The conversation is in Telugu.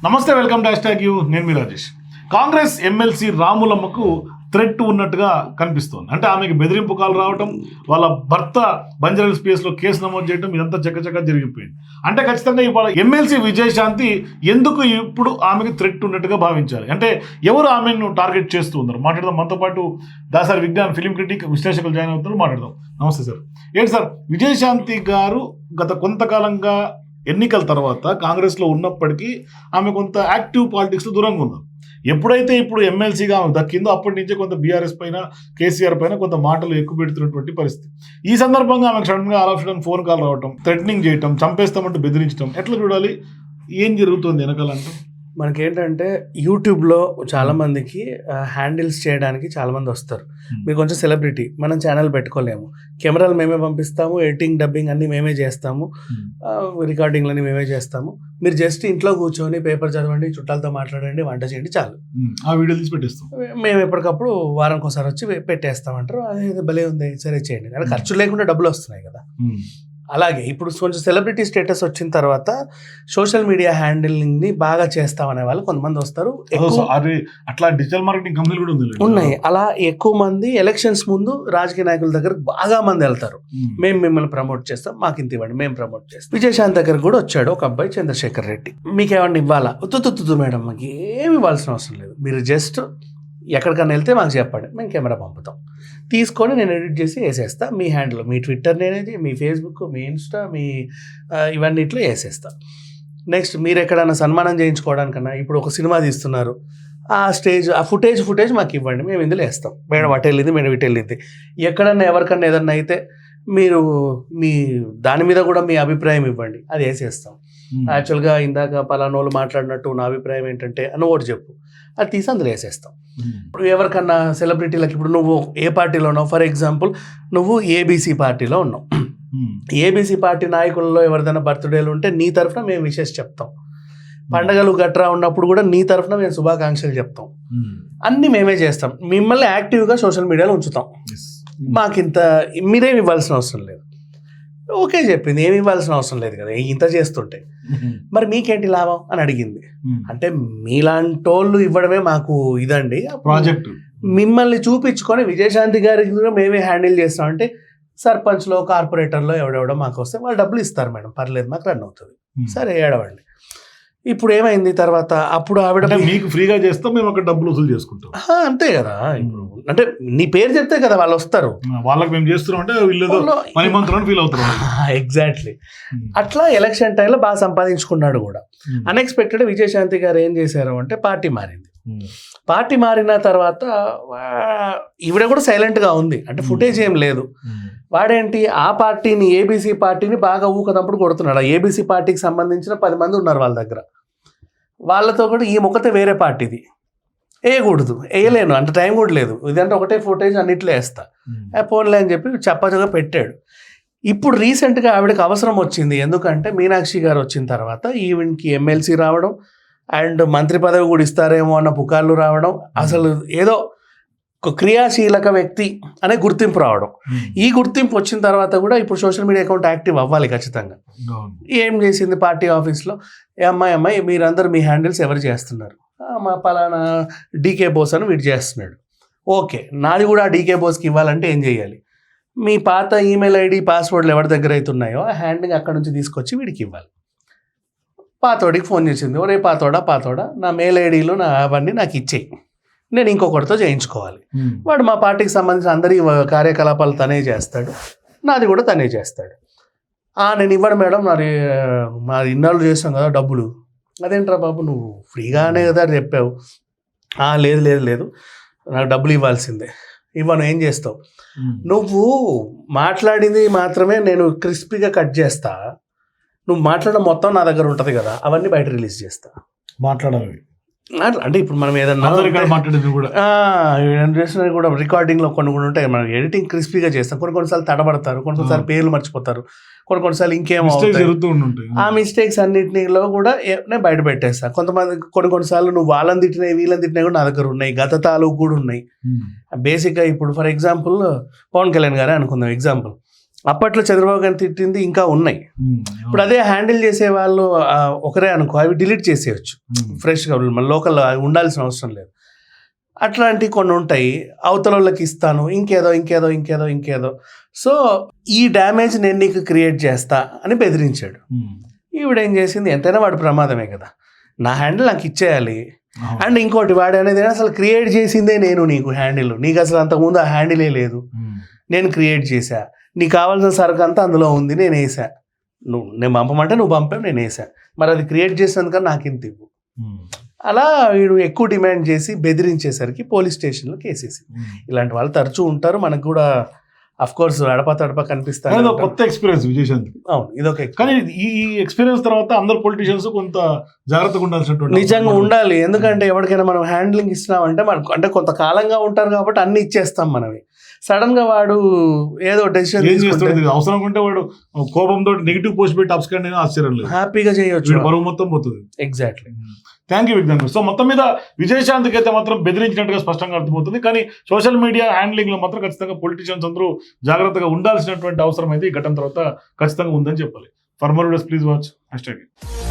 నమస్తే, వెల్కమ్ టు #యూ. నేను మీ రాజేష్. కాంగ్రెస్ ఎమ్మెల్సీ రాములమ్మకు థ్రెట్ ఉన్నట్టుగా కనిపిస్తోంది. అంటే ఆమెకి బెదిరింపు కాల్ రావటం, వాళ్ళ భర్త బంజారాహిల్స్ పిఎస్లో కేసు నమోదు చేయడం, ఇదంతా చక్కచక్క జరిగిపోయింది. అంటే ఖచ్చితంగా ఇవాళ ఎమ్మెల్సీ విజయశాంతి ఎందుకు ఇప్పుడు ఆమెకి థ్రెట్ ఉన్నట్టుగా భావించాలి? అంటే ఎవరు ఆమెను టార్గెట్ చేస్తూ ఉన్నారు? మాట్లాడదాం. మనతో పాటు దాసరి విజ్ఞాన్ ఫిలిం క్రిటిక్ విశ్లేషకులు జాయిన్ అవుతున్నారు. మాట్లాడదాం. నమస్తే సార్. ఏంటి సార్, విజయశాంతి గారు గత కొంతకాలంగా ఎన్నికల తర్వాత కాంగ్రెస్లో ఉన్నప్పటికీ ఆమె కొంత యాక్టివ్ పాలిటిక్స్లో దూరంగా ఉన్నారు. ఎప్పుడైతే ఇప్పుడు ఎమ్మెల్సీగా ఆమె దక్కిందో అప్పటి నుంచే కొంత బీఆర్ఎస్ పైన, కేసీఆర్ పైన కొంత మాటలు ఎక్కువ పెడుతున్నటువంటి పరిస్థితి. ఈ సందర్భంగా ఆమెకు సడన్గా all of sudden phone call రావటం, థ్రెటనింగ్ చేయటం, చంపేస్తామంటూ బెదిరించడం, ఎట్లా చూడాలి? ఏం జరుగుతుంది వెనకాలంటే? మనకేంటంటే యూట్యూబ్లో చాలామందికి హ్యాండిల్స్ చేయడానికి చాలామంది వస్తారు. మీరు కొంచెం సెలబ్రిటీ, మనం ఛానల్ పెట్టుకోలేము, కెమెరాలు మేమే పంపిస్తాము, ఎడిటింగ్ డబ్బింగ్ అన్నీ మేమే చేస్తాము, రికార్డింగ్లు అన్నీ మేమే చేస్తాము. మీరు జస్ట్ ఇంట్లో కూర్చొని పేపర్ చదవండి, చుట్టాలతో మాట్లాడండి, వంట చేయండి, చాలు. ఆ వీడియో తీసి పెట్టేస్తాం. మేము ఎప్పటికప్పుడు వారానికి ఒకసారి వచ్చి పెట్టేస్తామంటారు. అదే భలే ఉంది, సరే చేయండి. కానీ ఖర్చు లేకుండా డబ్బులు వస్తున్నాయి కదా. అలాగే ఇప్పుడు కొంచెం సెలబ్రిటీ స్టేటస్ వచ్చిన తర్వాత సోషల్ మీడియా హ్యాండిలింగ్ని బాగా చేస్తామనే వాళ్ళు కొంతమంది వస్తారు. అట్లా డిజిటల్ మార్కెటింగ్ కంపెనీలు కూడా ఉన్నాయి. అలా ఎక్కువ మంది ఎలక్షన్స్ ముందు రాజకీయ నాయకుల దగ్గర బాగా మంది వెళ్తారు. మేము మిమ్మల్ని ప్రమోట్ చేస్తాం, మాకు ఇంత ఇవ్వండి, మేము ప్రమోట్ చేస్తాం. విజయశాంతి దగ్గర కూడా వచ్చాడు ఒక అబ్బాయి, చంద్రశేఖర్ రెడ్డి. మీకు ఏమన్నా ఇవ్వాలా? తుత్తు మేడం, మాకు ఏమి ఇవ్వాల్సిన అవసరం లేదు, మీరు జస్ట్ ఎక్కడికన్నా వెళ్తే మాకు చెప్పండి, మేము కెమెరా పంపుతాం, తీసుకొని నేను ఎడిట్ చేసి వేసేస్తా. మీ హ్యాండిల్, మీ ట్విట్టర్ నేనేది, మీ ఫేస్బుక్, మీ ఇన్స్టా, మీ ఇవన్నిట్లో వేసేస్తా. నెక్స్ట్ మీరు ఎక్కడన్నా సన్మానం చేయించుకోవడానికన్నా, ఇప్పుడు ఒక సినిమా తీస్తున్నారు, ఆ స్టేజ్, ఆ ఫుటేజ్ మాకు ఇవ్వండి, మేము ఇందులో వేస్తాం. మేడం అటు వెళ్ళింది, మేడం ఇటు వెళ్ళింది. ఎక్కడన్నా ఎవరికన్నా ఏదన్నా అయితే మీరు మీ దాని మీద కూడా మీ అభిప్రాయం ఇవ్వండి, అది వేసేస్తాం. యాక్చువల్గా ఇందాక పలానోళ్ళు మాట్లాడినట్టు నా అభిప్రాయం ఏంటంటే అని ఒకటి చెప్పు, అది తీసి అందులో వేసేస్తాం. ఇప్పుడు ఎవరికన్నా సెలబ్రిటీలకు, ఇప్పుడు నువ్వు ఏ పార్టీలో ఉన్నావు, ఫర్ ఎగ్జాంపుల్ నువ్వు ఏబీసీ పార్టీలో ఉన్నావు, ఏబీసీ పార్టీ నాయకులలో ఎవరిదైనా బర్త్డేలు ఉంటే నీ తరఫున మేము విషెస్ చెప్తాం. పండగలు గట్రా ఉన్నప్పుడు కూడా నీ తరఫున మేము శుభాకాంక్షలు చెప్తాం. అన్నీ మేమే చేస్తాం. మిమ్మల్ని యాక్టివ్గా సోషల్ మీడియాలో ఉంచుతాం. మాకింత మీరేమి ఇవ్వాల్సిన అవసరం లేదు. ఓకే చెప్పింది, ఏమి ఇవ్వాల్సిన అవసరం లేదు కదా, ఇంత చేస్తుంటే మరి మీకేంటి లాభం అని అడిగింది. అంటే మీలాంటోళ్ళు ఇవ్వడమే మాకు ఇదండి ప్రాజెక్టు. మిమ్మల్ని చూపించుకొని విజయశాంతి గారికి కూడా మేమే హ్యాండిల్ చేస్తాం అంటే, సర్పంచ్లో, కార్పొరేటర్లో ఎవడెవడో మాకు వస్తే వాళ్ళు డబ్బులు ఇస్తారు మేడం, పర్లేదు, మాకు రన్ అవుతుంది, సరే ఏడవండి. ఇప్పుడు ఏమైంది తర్వాత, అప్పుడు ఆవిడ మీకు ఫ్రీగా చేస్తాం, మేము అక్కడ డబ్బులు వసూలు చేసుకుంటాం, అంతే కదా. ఇప్పుడు అంటే నీ పేరు చెప్తే కదా వాళ్ళు వస్తారు, వాళ్ళకి మేము చేస్తున్నాం అంటే వీళ్ళు ఫీల్ అవుతారు. ఎగ్జాక్ట్లీ. అట్లా ఎలక్షన్ టైంలో బాగా సంపాదించుకున్నాడు కూడా. అన్ఎక్స్పెక్టెడ్ విజయశాంతి గారు ఏం చేశారు అంటే, పార్టీ మారింది. పార్టీ మారిన తర్వాత ఈవిడ కూడా సైలెంట్గా ఉంది, అంటే ఫుటేజ్ ఏం లేదు. వాడేంటి ఆ పార్టీని, ఏబీసీ పార్టీని బాగా ఊకదప్పుడు కొడుతున్నాడు. ఆ ఏబీసీ పార్టీకి సంబంధించిన 10 మంది ఉన్నారు వాళ్ళ దగ్గర, వాళ్ళతో కూడా ఈ ముఖతే వేరే పార్టీది వేయకూడదు, వేయలేను, అంత టైం కూడా లేదు, ఇదంటే ఒకటే ఫుటేజ్ అన్నిట్లో వేస్తా, పోన్లే అని చెప్పి చప్పచగా పెట్టాడు. ఇప్పుడు రీసెంట్గా ఆవిడకి అవసరం వచ్చింది, ఎందుకంటే మీనాక్షి గారు వచ్చిన తర్వాత ఈవెన్కి ఎమ్మెల్సీ రావడం అండ్ మంత్రి పదవి కూడా ఇస్తారేమో అన్న పుకార్లు రావడం, అసలు ఏదో క్రియాశీలక వ్యక్తి అనే గుర్తింపు రావడం. ఈ గుర్తింపు వచ్చిన తర్వాత కూడా ఇప్పుడు సోషల్ మీడియా అకౌంట్ యాక్టివ్ అవ్వాలి ఖచ్చితంగా. ఏం చేసింది పార్టీ ఆఫీస్లో, అమ్మాయి మీరందరూ మీ హ్యాండిల్స్ ఎవరు చేస్తున్నారు, మా పలానా డీకే బోస్ అని వీడు చేస్తున్నాడు, ఓకే నాది కూడా ఆ డీకే బోస్కి ఇవ్వాలంటే ఏం చేయాలి, మీ పాత ఈమెయిల్ ఐడి పాస్వర్డ్లు ఎవరి దగ్గర అయితే ఉన్నాయో ఆ హ్యాండింగ్ అక్కడ నుంచి తీసుకొచ్చి వీడికి ఇవ్వాలి. పాతోడికి ఫోన్ చేసింది, ఒరే పాతోడా నా మెయిల్ ఐడీలో నా అవన్నీ నాకు ఇచ్చేయి, నేను ఇంకొకటితో చేయించుకోవాలి. వాడు మా పార్టీకి సంబంధించిన అందరి కార్యకలాపాలు తనే చేస్తాడు, నాది కూడా తనే చేస్తాడు. నేను ఇవ్వను మేడం, మా ఇన్నాళ్ళు చేస్తాం కదా డబ్బులు, అదేంట్రా బాబు నువ్వు ఫ్రీగానే కదా చెప్పావు, లేదు నాకు డబ్బులు ఇవ్వాల్సిందే, ఇవ్వను, ఏం చేస్తావు, నువ్వు మాట్లాడింది మాత్రమే నేను క్రిస్పీగా కట్ చేస్తా, నువ్వు మాట్లాడడం మొత్తం నా దగ్గర ఉంటుంది కదా, అవన్నీ బయట రిలీజ్ చేస్తా. మాట్లాడాలి అంటే ఇప్పుడు మనం ఏదన్నా మాట్లాడేది కూడా రికార్డింగ్లో కొన్ని ఉంటాయి, మనం ఎడిటింగ్ క్రిస్పీగా చేస్తాం, కొన్నిసార్లు తడబడతారు, కొన్నిసార్లు పేర్లు మర్చిపోతారు, కొన్నిసార్లు ఇంకేమో ఆ మిస్టేక్స్ అన్నింటిలో కూడా నేను బయట పెట్టేస్తాను. కొంతమంది కొన్నిసార్లు నువ్వు వాళ్ళని తిట్టినాయి వీళ్ళని తిట్టినాయి కూడా నా దగ్గర ఉన్నాయి, గత తాలూకు కూడా ఉన్నాయి. బేసిక్గా ఇప్పుడు ఫర్ ఎగ్జాంపుల్ పవన్ కళ్యాణ్ గారే అనుకుందాం ఎగ్జాంపుల్, అప్పట్లో చంద్రబాబు గారిని తిట్టింది ఇంకా ఉన్నాయి. ఇప్పుడు అదే హ్యాండిల్ చేసే వాళ్ళు ఒకరే అనుకో, అవి డిలీట్ చేసేయచ్చు ఫ్రెష్గా, మన లోకల్ ఉండాల్సిన అవసరం లేదు. అట్లాంటివి కొన్ని ఉంటాయి. అవతల వాళ్ళకి ఇస్తాను, ఇంకేదో. సో ఈ డ్యామేజ్ నేను నీకు క్రియేట్ చేస్తా అని బెదిరించాడు. ఈవిడేం చేసింది, ఎంతైనా వాడు ప్రమాదమే కదా, నా హ్యాండిల్ నాకు ఇచ్చేయాలి. అండ్ ఇంకోటి, వాడు అనేది అసలు క్రియేట్ చేసిందే నేను, నీకు హ్యాండిల్, నీకు అసలు అంతకుముందు ఆ హ్యాండిలే లేదు, నేను క్రియేట్ చేశా, నీకు కావాల్సిన సరుకు అంతా అందులో ఉంది, నేను వేసా, నేను పంపమంటే నువ్వు పంపావు, నేను వేసా, మరి అది క్రియేట్ చేసినందుకని నాకు ఇంత ఇవ్వు. అలా వీడు ఎక్కువ డిమాండ్ చేసి బెదిరించేసరికి పోలీస్ స్టేషన్లో కేసేసి. ఇలాంటి వాళ్ళు తరచూ ఉంటారు, మనకు కూడా అఫ్ కోర్స్ అడపా తడపా కనిపిస్తారు. కొత్త ఎక్స్పీరియన్స్ విజయశాంతి. అవును, ఇదొక కానీ ఈ ఎక్స్పీరియన్స్ తర్వాత అందరు పొలిటీషియన్స్ కొంత జాగ్రత్తగా ఉండాల్సినటువంటి నిజంగా ఉండాలి. ఎందుకంటే ఎవరికైనా మనం హ్యాండ్లింగ్ ఇస్తున్నామంటే మనకు అంటే కొంతకాలంగా ఉంటారు కాబట్టి అన్ని ఇచ్చేస్తాం మనవి. సడన్ గా వాడు ఏదో డెసిషన్ అవసరం ఉంటే వాడు కోపంతో నెగిటివ్ పోస్ట్ పెట్టి అప్స్కాండ్ అయినా ఆశ్చర్యం లేదు, హ్యాపీగా చేయొచ్చు, బరువు మొత్తం పోతుంది. Exactly. Thank you Vignan. So మొత్తం మీద విజయశాంతికి అయితే మాత్రం బెదిరించినట్టుగా స్పష్టంగా అర్థమవుతుంది. కానీ సోషల్ మీడియా హ్యాండ్లింగ్ లో మాత్రం ఖచ్చితంగా పొలిటీషియన్స్ అందరూ జాగ్రత్తగా ఉండాల్సినటువంటి అవసరం అయితే ఈ ఘటన తర్వాత ఖచ్చితంగా ఉందని చెప్పాలి. For more videos please watch #.